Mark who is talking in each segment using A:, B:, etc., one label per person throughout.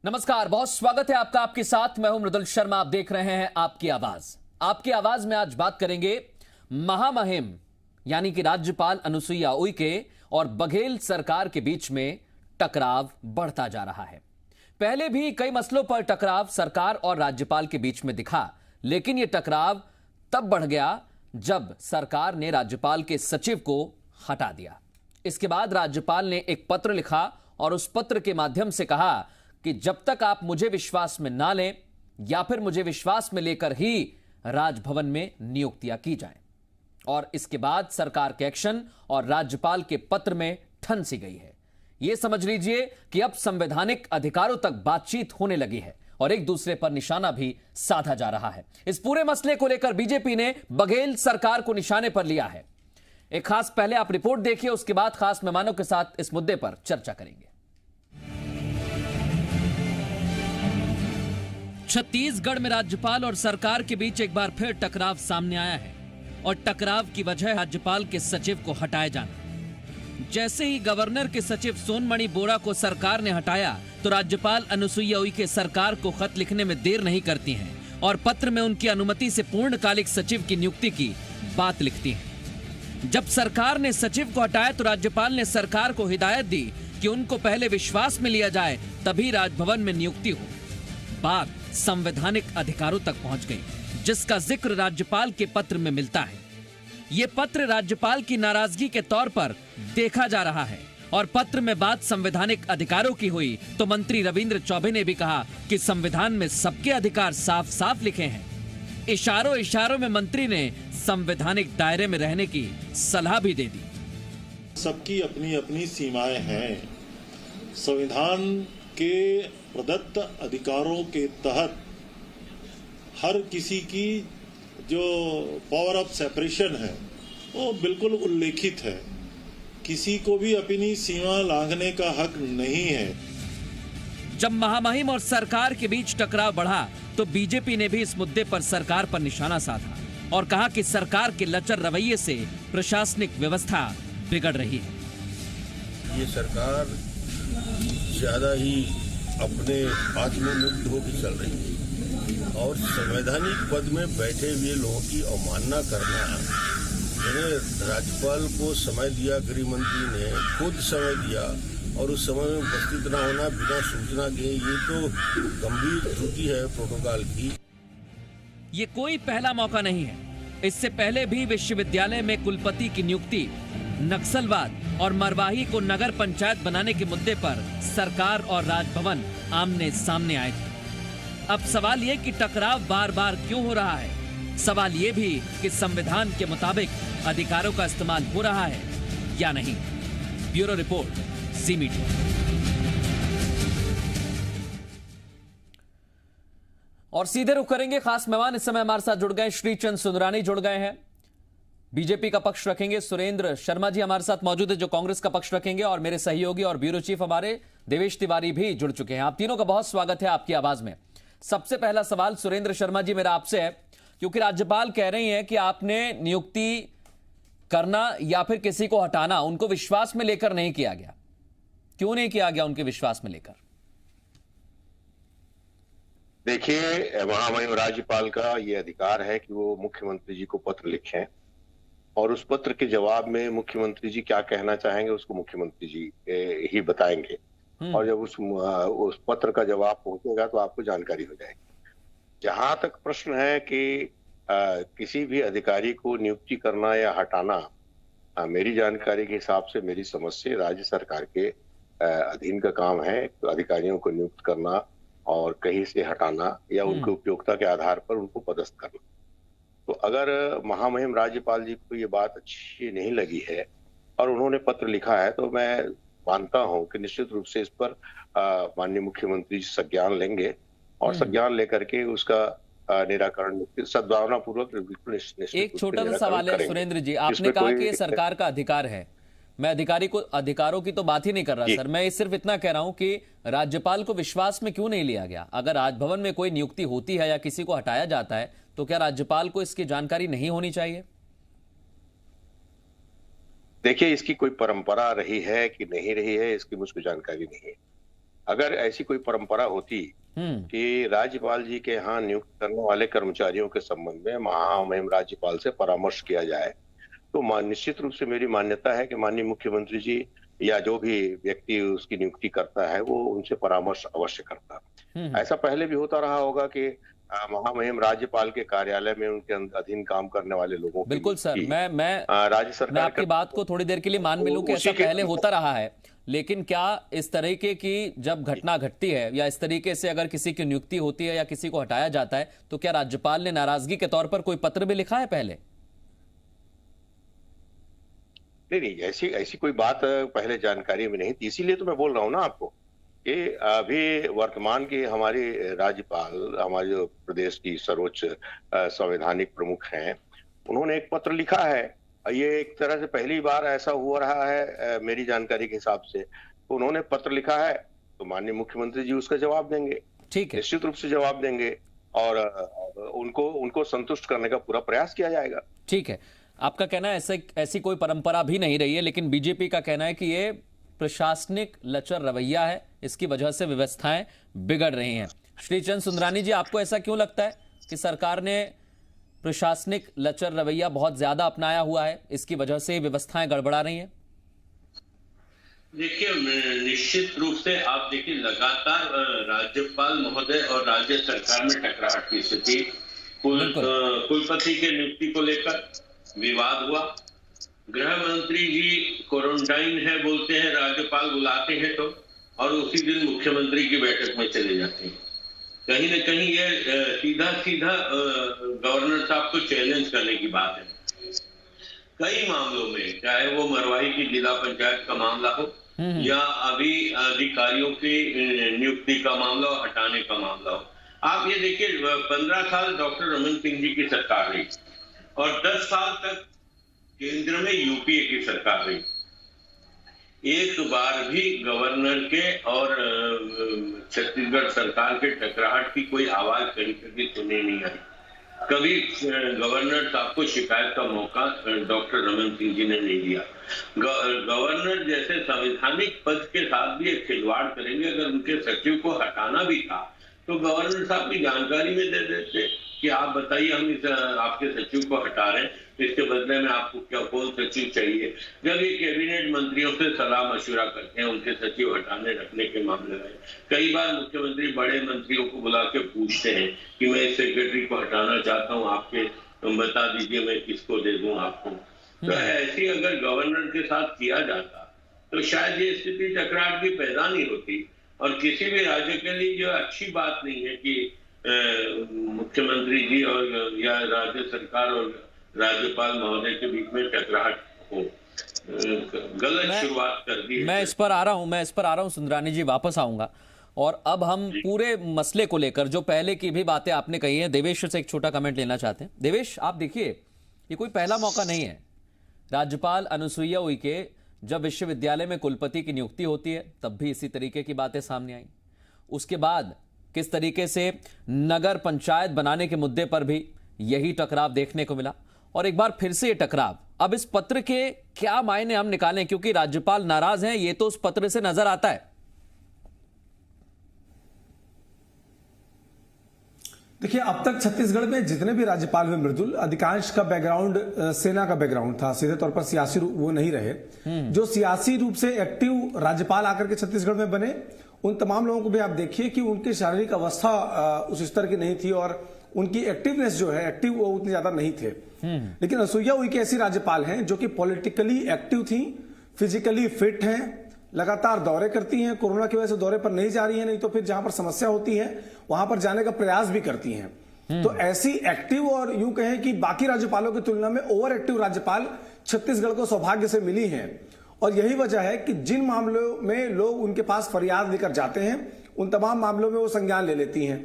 A: नमस्कार, बहुत स्वागत है आपका। आपके साथ मैं हूं मृदुल शर्मा। आप देख रहे हैं आपकी आवाज। आपकी आवाज में आज बात करेंगे महामहिम यानी कि राज्यपाल अनुसुईया उइके और बघेल सरकार के बीच में टकराव बढ़ता जा रहा है। पहले भी कई मसलों पर टकराव सरकार और राज्यपाल के बीच में दिखा, लेकिन यह टकराव तब बढ़ गया जब सरकार ने राज्यपाल के सचिव को हटा दिया। इसके बाद राज्यपाल ने एक पत्र लिखा और उस पत्र के माध्यम से कहा कि जब तक आप मुझे विश्वास में ना लें या फिर मुझे विश्वास में लेकर ही राजभवन में नियुक्तियां की जाएं। और इसके बाद सरकार के एक्शन और राज्यपाल के पत्र में ठन सी गई है। यह समझ लीजिए कि अब संवैधानिक अधिकारों तक बातचीत होने लगी है और एक दूसरे पर निशाना भी साधा जा रहा है। इस पूरे मसले को लेकर बीजेपी ने बघेल सरकार को निशाने पर लिया है। एक खास पहले आप रिपोर्ट देखिए, उसके बाद खास मेहमानों के साथ इस मुद्दे पर चर्चा करेंगे। छत्तीसगढ़ में राज्यपाल और सरकार के बीच एक बार फिर टकराव सामने आया है और टकराव की वजह राज्यपाल के सचिव को हटाए जाना। जैसे ही गवर्नर के सचिव सोनमणि बोरा को सरकार ने हटाया तो राज्यपाल अनुसुईया उइके सरकार को खत लिखने में देर नहीं करती हैं और पत्र में उनकी अनुमति से पूर्णकालिक सचिव की नियुक्ति की बात लिखती हैं। जब सरकार ने सचिव को हटाया तो राज्यपाल ने सरकार को हिदायत दी कि उनको पहले विश्वास में लिया जाए, तभी राजभवन में नियुक्ति हो। बात संवैधानिक अधिकारों तक पहुंच गई, जिसका जिक्र राज्यपाल के पत्र में मिलता है। यह पत्र राज्यपाल की नाराजगी के तौर पर देखा जा रहा है और पत्र में बात संवैधानिक अधिकारों की हुई तो मंत्री रविंद्र चौबे ने भी कहा कि संविधान में सबके अधिकार साफ साफ लिखे हैं। इशारों इशारों में मंत्री ने संवैधानिक दायरे में रहने की सलाह भी दे दी।
B: सबकी अपनी अपनी सीमाएं हैं। संविधान के प्रदत्त अधिकारों के तहत हर किसी की जो पावर ऑफ सेपरेशन है वो बिल्कुल उल्लेखित है। किसी को भी अपनी सीमा लांघने का हक नहीं है।
A: जब महामहिम और सरकार के बीच टकराव बढ़ा तो बीजेपी ने भी इस मुद्दे पर सरकार पर निशाना साधा और कहा कि सरकार के लचर रवैये से प्रशासनिक व्यवस्था बिगड़ रही है।
C: ये सरकार ज्यादा ही अपने आत्ममुक्त होकर चल रही है और संवैधानिक पद में बैठे हुए लोगों की अवमानना करना, जिन्हें राज्यपाल को समय दिया, गृह मंत्री ने खुद समय दिया और उस समय में उपस्थित न होना बिना सूचना के, ये तो गंभीर त्रुटि है प्रोटोकॉल की।
A: ये कोई पहला मौका नहीं है। इससे पहले भी विश्वविद्यालय में कुलपति की नियुक्ति, नक्सलवाद और मरवाही को नगर पंचायत बनाने के मुद्दे पर सरकार और राजभवन आमने सामने आए थे। अब सवाल ये कि टकराव बार बार क्यों हो रहा है। सवाल ये भी कि संविधान के मुताबिक अधिकारों का इस्तेमाल हो रहा है या नहीं। ब्यूरो रिपोर्ट, जी मीडिया। और सीधे रुख करेंगे खास मेहमान। इस समय हमारे साथ जुड़ गए श्रीचंद सुंदरानी जुड़ गए हैं, बीजेपी का पक्ष रखेंगे। सुरेंद्र शर्मा जी हमारे साथ मौजूद है जो कांग्रेस का पक्ष रखेंगे, और मेरे सहयोगी और ब्यूरो चीफ हमारे देवेश तिवारी भी जुड़ चुके हैं। आप तीनों का बहुत स्वागत है आपकी आवाज में। सबसे पहला सवाल सुरेंद्र शर्मा जी मेरा आपसे है, क्योंकि राज्यपाल कह रही हैं कि आपने नियुक्ति करना या फिर किसी को हटाना उनको विश्वास में लेकर नहीं किया गया। क्यों नहीं किया गया उनके विश्वास में लेकर?
D: देखिए, महामहिम राज्यपाल का ये अधिकार है कि वो मुख्यमंत्री जी को पत्र लिखें और उस पत्र के जवाब में मुख्यमंत्री जी क्या कहना चाहेंगे उसको मुख्यमंत्री जी ही बताएंगे। और जब उस पत्र का जवाब पहुंचेगा तो आपको जानकारी हो जाएगी। जहां तक प्रश्न है कि किसी भी अधिकारी को नियुक्ति करना या हटाना, मेरी जानकारी के हिसाब से, मेरी समझ से राज्य सरकार के अधीन का काम है। अधिकारियों को नियुक्त करना और कहीं से हटाना या उनकी उपयोगिता के आधार पर उनको पदस्थ करना। तो अगर महामहिम राज्यपाल जी को ये बात अच्छी नहीं लगी है और उन्होंने पत्र लिखा है, तो मैं मानता हूं कि निश्चित रूप से इस पर माननीय मुख्यमंत्री जी संज्ञान लेंगे और संज्ञान लेकर के उसका निराकरण सद्भावना पूर्वक बिल्कुल।
A: एक छोटा सा सवाल है सुरेंद्र जी, आपने कहा कि ये सरकार का अधिकार है। मैं अधिकारों की तो बात ही नहीं कर रहा सर। मैं सिर्फ इतना कह रहा हूं कि राज्यपाल को विश्वास में क्यों नहीं लिया गया? अगर राजभवन में कोई नियुक्ति होती है या किसी को हटाया जाता है तो क्या राज्यपाल को इसकी जानकारी नहीं होनी चाहिए?
D: देखिए, इसकी कोई परंपरा रही है कि नहीं रही है, इसकी मुझको जानकारी नहीं है। अगर ऐसी कोई परंपरा होती कि राज्यपाल जी के यहाँ नियुक्त करने वाले कर्मचारियों के संबंध में महामहिम राज्यपाल से परामर्श किया जाए, तो निश्चित रूप से मेरी मान्यता है कि माननीय मुख्यमंत्री जी या जो भी व्यक्ति उसकी नियुक्ति करता है वो उनसे परामर्श अवश्य करता। ऐसा पहले भी होता रहा होगा कि महामहिम राज्यपाल के कार्यालय में उनके अधीन काम करने वाले लोगों
A: बिल्कुल सर, मैं
D: राज्य सरकार
A: मैं आपकी बात को थोड़ी देर के लिए मान भी लूं कि ऐसा पहले होता रहा है, लेकिन क्या इस तरीके की जब घटना घटती है या इस तरीके से अगर किसी की नियुक्ति होती है या किसी को हटाया जाता है तो क्या राज्यपाल ने नाराजगी के तौर पर कोई पत्र भी लिखा है पहले?
D: नहीं, ऐसी कोई बात पहले जानकारी में नहीं थी, इसीलिए तो मैं बोल रहा हूँ ना आपको कि अभी वर्तमान की हमारी राज्यपाल, हमारे जो प्रदेश की सर्वोच्च संवैधानिक प्रमुख हैं, उन्होंने एक पत्र लिखा है। ये एक तरह से पहली बार ऐसा हुआ रहा है मेरी जानकारी के हिसाब से। तो उन्होंने पत्र लिखा है तो माननीय मुख्यमंत्री जी उसका जवाब देंगे,
A: ठीक है,
D: निश्चित रूप से जवाब देंगे और उनको संतुष्ट करने का पूरा प्रयास किया जाएगा।
A: ठीक है, आपका कहना है ऐसी कोई परंपरा भी नहीं रही है, लेकिन बीजेपी का कहना है कि ये प्रशासनिक लचर रवैया है, इसकी वजह से व्यवस्थाएं बिगड़ रही हैं। श्रीचंद सुंदरानी जी, आपको ऐसा क्यों लगता है कि सरकार ने प्रशासनिक लचर रवैया बहुत ज्यादा अपनाया हुआ है, इसकी वजह से व्यवस्थाएं गड़बड़ा रही हैं?
E: देखिए, निश्चित रूप से आप देखिए लगातार राज्यपाल महोदय और राज्य सरकार में टकराव की स्थिति, कुलपति के नियुक्ति को लेकर विवाद हुआ। गृह मंत्री जी क्वारंटाइन है बोलते हैं, राज्यपाल बुलाते हैं तो, और उसी दिन मुख्यमंत्री की बैठक में चले जाते हैं। कहीं न कहीं ये सीधा गवर्नर साहब को चैलेंज करने की बात है। कई मामलों में, चाहे वो मरवाही की जिला पंचायत का मामला हो या अभी अधिकारियों की नियुक्ति का मामला हो, हटाने का मामला हो, आप ये देखिए 15 साल डॉक्टर रमन सिंह जी की सरकार रही और 10 साल तक केंद्र में यूपीए की सरकार रही। एक बार भी गवर्नर के और छत्तीसगढ़ सरकार के टकराहट की कोई आवाज कहीं कभी सुनने नहीं आई। कभी गवर्नर साहब को शिकायत का मौका डॉक्टर रमन सिंह जी ने नहीं दिया। गवर्नर जैसे संवैधानिक पद के साथ भी एक खिलवाड़ करेंगे। अगर उनके सचिव को हटाना भी था तो गवर्नर साहब की जानकारी में दे देते कि आप बताइए, हम आपके सचिव को हटा रहे हैं, इसके बदले में आपको क्या कौन सचिव चाहिए। जब ये कैबिनेट मंत्रियों से सलाह मशुरा करते हैं उनके सचिव हटाने रखने के मामले में, कई बार मुख्यमंत्री बड़े मंत्रियों को बुला के पूछते हैं कि मैं इस सेक्रेटरी को हटाना चाहता हूँ, आपके बता दीजिए मैं किसको दे दूं आपको। तो ऐसी अगर गवर्नर के साथ किया जाता तो शायद ये स्थिति टकराहट भी पैदा नहीं होती और किसी भी राज्य के लिए जो अच्छी बात नहीं है कि मुख्यमंत्री जी और या राज्य सरकार और राज्यपाल महोदय के बीच में टकराहट हो। गलत शुरुआत कर दी है।
A: मैं इस पर आ रहा हूं सुंदरानी जी, वापस आऊंगा। और अब हम पूरे मसले को लेकर जो पहले की भी बातें आपने कही हैं, देवेश से एक छोटा कमेंट लेना चाहते हैं। देवेश, आप देखिए, ये कोई पहला मौका नहीं है। राज्यपाल अनुसुईया उइके जब विश्वविद्यालय में कुलपति की नियुक्ति होती है तब भी इसी तरीके की बातें सामने आई। उसके बाद किस तरीके से नगर पंचायत बनाने के मुद्दे पर भी यही टकराव देखने को मिला और एक बार फिर से ये टकराव। अब इस पत्र के क्या मायने हम निकालें, क्योंकि राज्यपाल नाराज हैं, ये तो उस पत्र से नजर आता है।
F: देखिए, अब तक छत्तीसगढ़ में जितने भी राज्यपाल हुए मृदुल, अधिकांश का बैकग्राउंड सेना का बैकग्राउंड था, सीधे तौर पर सियासी वो नहीं रहे। जो सियासी रूप से एक्टिव राज्यपाल आकर के छत्तीसगढ़ में बने, उन तमाम लोगों को भी आप देखिए कि उनकी शारीरिक अवस्था उस स्तर की नहीं थी और उनकी एक्टिवनेस जो है, एक्टिव वो उतने ज्यादा नहीं थे। लेकिन अनुसुईया उइके ऐसी राज्यपाल हैं जो कि पॉलिटिकली एक्टिव थी, फिजिकली फिट हैं, लगातार दौरे करती हैं, कोरोना की वजह से दौरे पर नहीं जा रही हैं, नहीं तो फिर जहां पर समस्या होती है वहां पर जाने का प्रयास भी करती हैं। तो ऐसी एक्टिव और यूं कहें कि बाकी राज्यपालों की तुलना में ओवर एक्टिव राज्यपाल छत्तीसगढ़ को सौभाग्य से मिली हैं। और यही वजह है कि जिन मामलों में लोग उनके पास फरियाद लेकर जाते हैं उन तमाम मामलों में वो संज्ञान ले लेती हैं।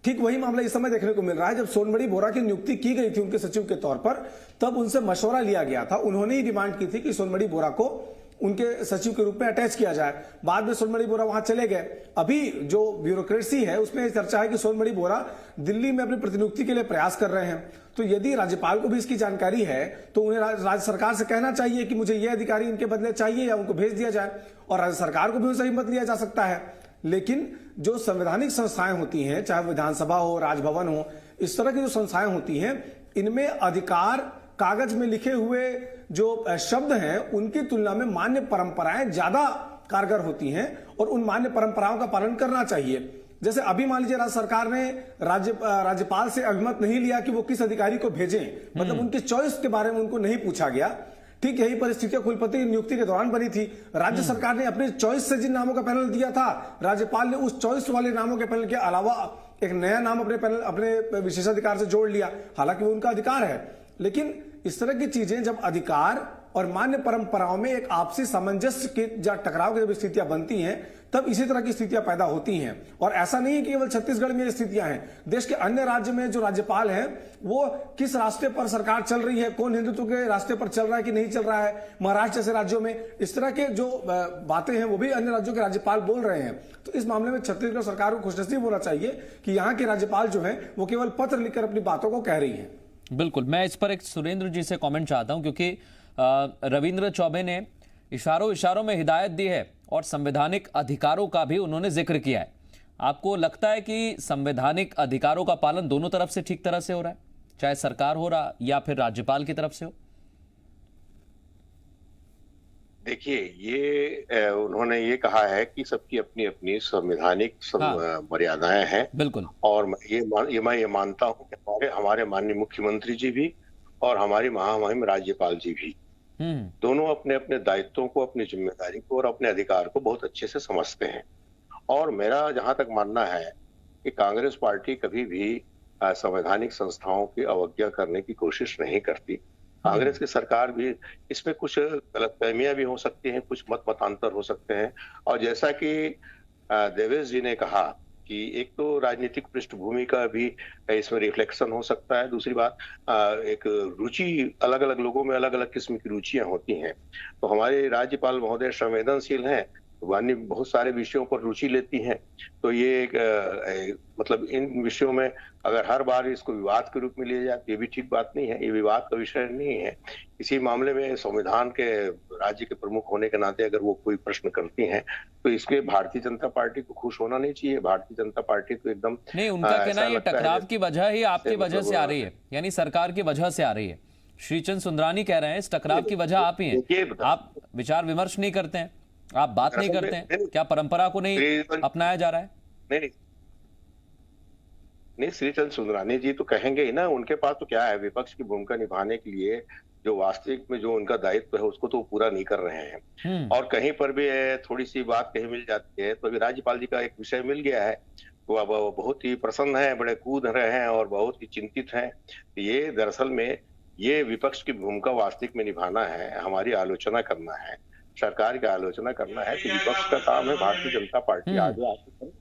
F: ठीक वही मामला इस समय देखने को मिल रहा है। जब सोनबड़ी बोरा की नियुक्ति की गई थी उनके सचिव के तौर पर, तब उनसे मशवरा लिया गया था। उन्होंने ही डिमांड की थी कि सोनबड़ी बोरा को उनके सचिव के रूप में अटैच किया जाए। बाद में सोनमणि बोरा वहां चले गए। अभी जो ब्यूरोक्रेसी है उसमें चर्चा है कि सोनमणि बोरा दिल्ली में अपनी प्रतिनियुक्ति के लिए प्रयास कर रहे हैं। तो यदि राज्यपाल को भी इसकी जानकारी है तो उन्हें राज्य सरकार से कहना चाहिए कि मुझे ये अधिकारी इनके बदले चाहिए या उनको भेज दिया जाए, और राज्य सरकार को भी उनसे हिम्मत लिया जा सकता है। लेकिन जो संवैधानिक संस्थाएं होती हैं, चाहे विधानसभा हो, राजभवन हो, इस तरह की जो संस्थाएं होती हैं, इनमें अधिकार कागज में लिखे हुए जो शब्द हैं उनकी तुलना में मान्य परंपराएं ज्यादा कारगर होती हैं और उन मान्य परंपराओं का पालन करना चाहिए। जैसे अभी मान लीजिए राज्य सरकार ने राज्यपाल से अभिमत नहीं लिया कि वो किस अधिकारी को भेजें, मतलब उनकी चॉइस के बारे में उनको नहीं पूछा गया। ठीक यही परिस्थिति कुलपति नियुक्ति के दौरान बनी थी। राज्य सरकार ने अपने चॉइस से जिन नामों का पैनल दिया था, राज्यपाल ने उस चॉइस वाले नामों के पैनल के अलावा एक नया नाम अपने विशेषाधिकार से जोड़ लिया। हालांकि वो उनका अधिकार है, लेकिन इस तरह की चीजें जब अधिकार और मान्य परंपराओं में एक आपसी सामंजस्य के टकराव की जब स्थितियां बनती हैं, तब इसी तरह की स्थितियां पैदा होती हैं। और ऐसा नहीं है कि केवल छत्तीसगढ़ में ये स्थितियां हैं, देश के अन्य राज्य में जो राज्यपाल हैं वो किस रास्ते पर सरकार चल रही है, कौन हिंदुत्व के रास्ते पर चल रहा है कि नहीं चल रहा है, महाराष्ट्र जैसे राज्यों में इस तरह के जो बातें हैं वो भी अन्य राज्यों के राज्यपाल बोल रहे हैं। तो इस मामले में छत्तीसगढ़ सरकार को खुशनसीब होना चाहिए कि यहाँ के राज्यपाल जो है वो केवल पत्र लिखकर अपनी बातों को कह रही है।
A: बिल्कुल, मैं इस पर एक सुरेंद्र जी से कमेंट चाहता हूं, क्योंकि रविंद्र चौबे ने इशारों में हिदायत दी है और संवैधानिक अधिकारों का भी उन्होंने जिक्र किया है। आपको लगता है कि संवैधानिक अधिकारों का पालन दोनों तरफ से ठीक तरह से हो रहा है, चाहे सरकार हो रहा या फिर राज्यपाल की तरफ से हो?
D: देखिए, ये उन्होंने ये कहा है कि सबकी अपनी अपनी संवैधानिक मर्यादाएं हैं।
A: बिल्कुल।
D: और मैं ये मानता हूं कि हमारे माननीय मुख्यमंत्री जी भी और हमारे महामहिम राज्यपाल जी भी दोनों अपने अपने दायित्वों को, अपनी जिम्मेदारी को और अपने अधिकार को बहुत अच्छे से समझते हैं। और मेरा जहां तक मानना है कि कांग्रेस पार्टी कभी भी संवैधानिक संस्थाओं की अवज्ञा करने की कोशिश नहीं करती। कांग्रेस की सरकार भी इसमें कुछ गलतफहमियां भी हो सकती हैं, कुछ मतांतर हो सकते हैं। और जैसा कि देवेश जी ने कहा कि एक तो राजनीतिक पृष्ठभूमि का भी इसमें रिफ्लेक्शन हो सकता है, दूसरी बात एक रुचि, अलग अलग लोगों में अलग अलग किस्म की रुचियां होती हैं। तो हमारे राज्यपाल महोदय संवेदनशील हैं, वानी बहुत सारे विषयों पर रुचि लेती हैं। तो ये मतलब इन विषयों में अगर हर बार इसको विवाद के रूप में लिया जाए तो ये भी ठीक बात नहीं है, ये विवाद का विषय नहीं है। इसी मामले में संविधान के राज्य के प्रमुख होने के नाते अगर वो कोई प्रश्न करती हैं तो इसके भारतीय जनता पार्टी को खुश होना नहीं चाहिए। भारतीय जनता पार्टी तो एकदम
A: नहीं, उनका कहना है ये टकराव की वजह ही आपकी वजह से आ रही है, यानी सरकार की वजह से आ रही है। श्रीचंद सुंदरानी कह रहे हैं इस टकराव की वजह आप ही हैं। आप विचार विमर्श नहीं करते हैं, आप बात नहीं करते हैं, क्या परंपरा को नहीं अपनाया जा रहा है?
D: नहीं, श्रीचंद सुंदरानी जी तो कहेंगे ही ना, उनके पास तो क्या है, विपक्ष की भूमिका निभाने के लिए जो वास्तविक में जो उनका दायित्व है उसको तो पूरा नहीं कर रहे हैं। और कहीं पर भी थोड़ी सी बात कहीं मिल जाती है तो अभी राज्यपाल जी का एक विषय मिल गया है, वो अब बहुत ही प्रसन्न है, बड़े कूद रहे हैं और बहुत ही चिंतित हैं। ये दरअसल में ये विपक्ष की भूमिका वास्तविक में निभाना है, हमारी आलोचना करना है, सरकार की आलोचना करना है। तो विपक्ष का काम है भारतीय जनता पार्टी आगे आके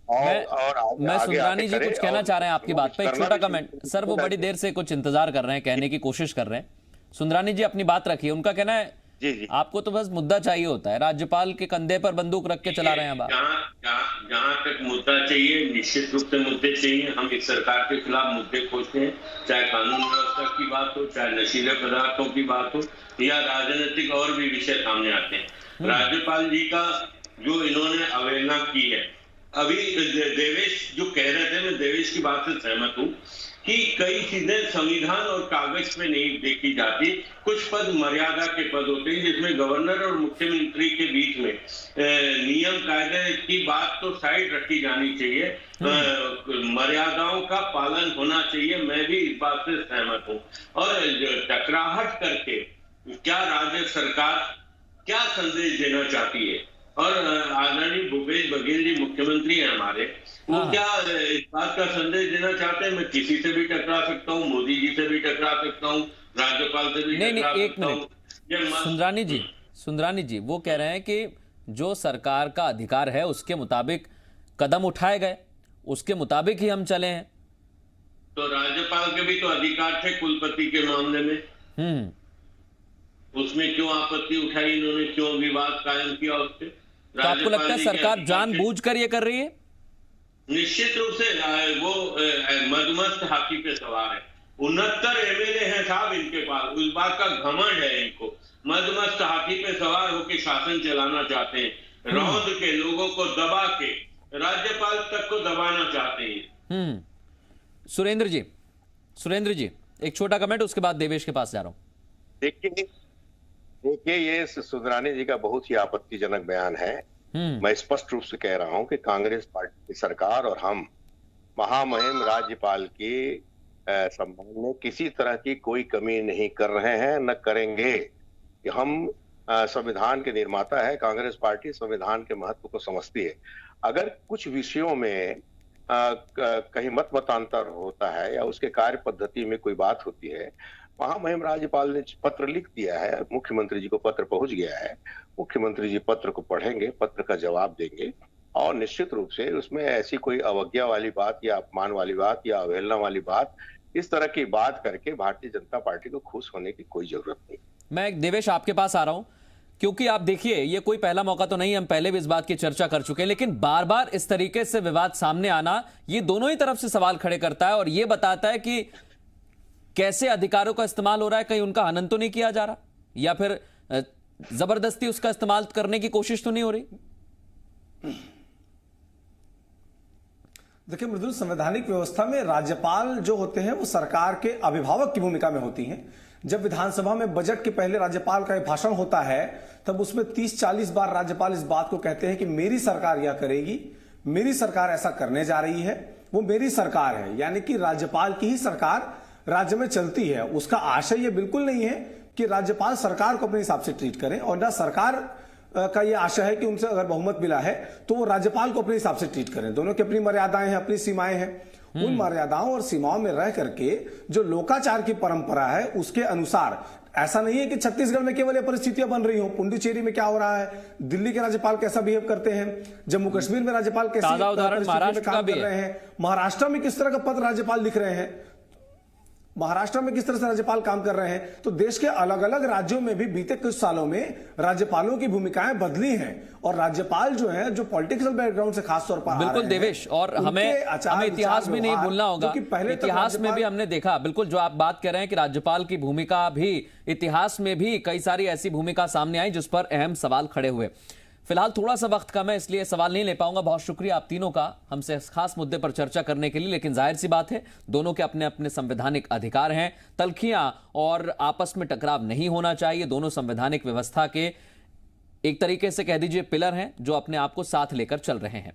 A: मैं सुंदरानी जी कुछ कहना चाह रहे हैं आपकी बात पे, एक छोटा कमेंट। सर वो बड़ी देर से कुछ इंतजार कर रहे हैं, कहने की कोशिश कर रहे हैं। सुंदरानी जी अपनी बात रखिए। उनका कहना है
D: जी
A: आपको तो बस मुद्दा चाहिए होता है, राज्यपाल के कंधे पर बंदूक रख के चला रहे हैं बात।
E: जहां तक मुद्दा चाहिए, निश्चित रूप से मुद्दे चाहिए। हम इस सरकार के खिलाफ मुद्दे खोजते हैं, चाहे कानून व्यवस्था की बात हो, चाहे नशीले पदार्थों की बात हो या राजनीतिक और भी विषय सामने आते हैं। राज्यपाल जी का जो इन्होंने अवहेलना की है, अभी देवेश जो कह रहे थे, मैं देवेश की बात से सहमत हूं कि कई चीजें संविधान और कागज पे नहीं देखी जाती। कुछ पद मर्यादा के पद होते हैं जिसमें गवर्नर और मुख्यमंत्री के बीच में नियम कायदे की बात तो साइड रखी जानी चाहिए, मर्यादाओं का पालन होना चाहिए। मैं भी इस बात से सहमत हूं। और टकराहट करके क्या राज्य सरकार क्या संदेश देना चाहती है, और आदरणीय भूपेश बघेल जी मुख्यमंत्री हैं हमारे, वो क्या इस बात का संदेश देना चाहते हैं मैं किसी से भी टकरा सकता हूँ, मोदी जी से भी टकरा सकता हूँ, राज्यपाल से भी टकरा सकता हूँ।
A: सुंदरानी जी वो कह रहे हैं कि जो सरकार का अधिकार है उसके मुताबिक कदम उठाए गए, उसके मुताबिक ही हम चले हैं।
E: तो राज्यपाल के भी तो अधिकार थे कुलपति के मामले में। उसमें क्यों आपत्ति उठाई इन्होंने, क्यों विवाद कायम किया उससे?
A: तो आपको लगता है सरकार जानबूझकर ये कर रही है?
E: निश्चित रूप से वो मदमस्त हाथी पे सवार है। 69 एमएलए हैं साहब इनके पास, उस बात का घमंड है इनको। मदमस्त हाथी पे सवार होकर शासन चलाना चाहते हैं, रौंद के लोगों को दबा के राज्यपाल तक को दबाना चाहते हैं।
A: सुरेंद्र जी एक छोटा कमेंट, उसके बाद देवेश के पास जा रहा हूं।
D: देखिए ये सुंदरानी जी का बहुत ही आपत्तिजनक बयान है। मैं स्पष्ट रूप से कह रहा हूं कि कांग्रेस पार्टी की सरकार और हम महामहिम राज्यपाल की सम्मान में किसी तरह की कोई कमी नहीं कर रहे हैं, न करेंगे। कि हम संविधान के निर्माता है, कांग्रेस पार्टी संविधान के महत्व को समझती है। अगर कुछ विषयों में कहीं मतांतर होता है या उसके कार्य पद्धति में कोई बात होती है, महामहिम राज्यपाल ने पत्र लिख दिया है, मुख्यमंत्री जी को पत्र पहुंच गया है, मुख्यमंत्री जी पत्र को पढ़ेंगे, पत्र का जवाब देंगे और निश्चित रूप से उसमें ऐसी कोई अवज्ञा वाली बात या अपमान वाली बात या अवहेलना वाली बात, इस तरह की बात करके भारतीय जनता पार्टी को खुश होने की कोई जरूरत नहीं।
A: मैं देवेश आपके पास आ रहा हूं, क्योंकि आप देखिए ये कोई पहला मौका तो नहीं, हम पहले भी इस बात की चर्चा कर चुके हैं, लेकिन बार बार इस तरीके से विवाद सामने आना ये दोनों ही तरफ से सवाल खड़े करता है और ये बताता है कि कैसे अधिकारों का इस्तेमाल हो रहा है। कहीं उनका हनन तो नहीं किया जा रहा, या फिर जबरदस्ती उसका इस्तेमाल करने की कोशिश तो नहीं हो रही?
F: देखिए मृदुल, संवैधानिक व्यवस्था में राज्यपाल जो होते हैं वो सरकार के अभिभावक की भूमिका में होती हैं। जब विधानसभा में बजट के पहले राज्यपाल का भाषण होता है तब उसमें 30-40 बार राज्यपाल इस बात को कहते हैं कि मेरी सरकार यह करेगी, मेरी सरकार ऐसा करने जा रही है, वो मेरी सरकार है, यानी कि राज्यपाल की ही सरकार राज्य में चलती है। उसका आशय ये बिल्कुल नहीं है कि राज्यपाल सरकार को अपने हिसाब से ट्रीट करें, और ना सरकार का ये आशय है कि उनसे अगर बहुमत मिला है तो वो राज्यपाल को अपने हिसाब से ट्रीट करें। दोनों की अपनी मर्यादाएं हैं, अपनी सीमाएं हैं। उन मर्यादाओं और सीमाओं में रह करके जो लोकाचार की परंपरा है उसके अनुसार, ऐसा नहीं है कि छत्तीसगढ़ में केवल ये परिस्थितियां बन रही हो। पुडुचेरी में क्या हो रहा है, दिल्ली के राज्यपाल कैसा बिहेव करते हैं, जम्मू कश्मीर में राज्यपाल कैसे काम कर रहे हैं, महाराष्ट्र में किस तरह का पत्र राज्यपाल लिख रहे हैं, महाराष्ट्र में किस तरह से राज्यपाल काम कर रहे हैं। तो देश के अलग अलग राज्यों में भी बीते कुछ सालों में राज्यपालों की भूमिकाएं बदली हैं, और राज्यपाल जो है जो पॉलिटिकल बैकग्राउंड से खासतौर पर
A: बिल्कुल देवेश, और हमें इतिहास भी नहीं भूलना होगा। इतिहास में भी हमने देखा, बिल्कुल जो आप बात कर रहे हैं कि राज्यपाल की भूमिका भी इतिहास में भी कई सारी ऐसी भूमिका सामने आई जिस पर अहम सवाल खड़े हुए। फिलहाल थोड़ा सा वक्त कम है इसलिए सवाल नहीं ले पाऊंगा। बहुत शुक्रिया आप तीनों का हमसे इस खास मुद्दे पर चर्चा करने के लिए, लेकिन जाहिर सी बात है दोनों के अपने अपने संवैधानिक अधिकार हैं, तल्खियां और आपस में टकराव नहीं होना चाहिए। दोनों संवैधानिक व्यवस्था के एक तरीके से कह दीजिए पिलर हैं जो अपने आप को साथ लेकर चल रहे हैं।